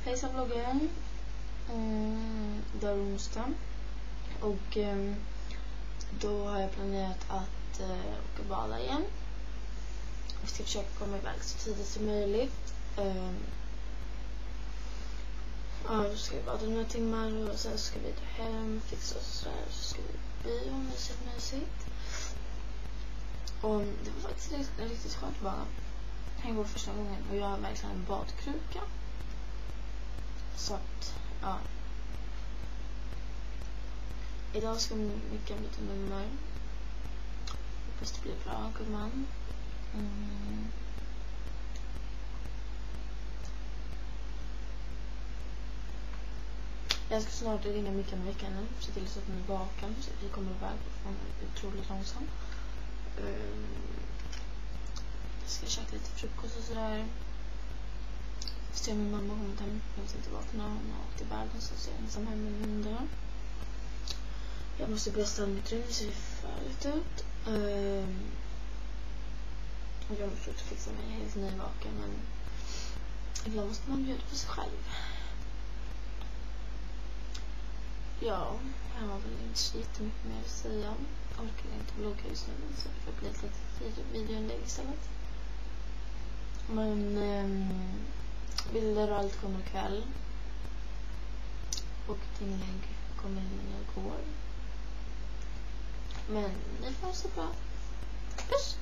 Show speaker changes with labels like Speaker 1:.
Speaker 1: Hejsan vloggen. Det är onsdag. Och då har jag planerat att åka bada igen. Vi ska försöka komma iväg så tidigt som möjligt. Då ska vi bada några timmar och sen ska vi ta hem, fixa oss så där, så ska vi bio mysigt. Och det var faktiskt riktigt skönt att bada. Det var första gången och jag har verkligen en badkruka. Så att, ja. Idag ska mycket byta nummer. Hoppas det blir bra, gumman. Jag ska snart ringa mycket med veckan. Se till så att den är vaken. Så att vi kommer iväg från otroligt långsamt. Jag ska käka lite frukost och sådär. Se min mamma kommer hem. Jag vet inte vakna. Hon har åkt i världen så jag är ensam hem med min hundar. Jag måste brösta mitt rum. Det ser färdigt ut. Och jag måste också fixa mig helt nyvaken. Men ibland måste man bjuda på sig själv. Ja, jag har väl inte så jättemycket mer att säga. Jag orkar inte vlogga just nu. Så det får bli ett litet videoinlägg istället. Men bilder och allt kommer ikväll. Och ett inlägg kommer när jag går. Men det får så bra. Puss!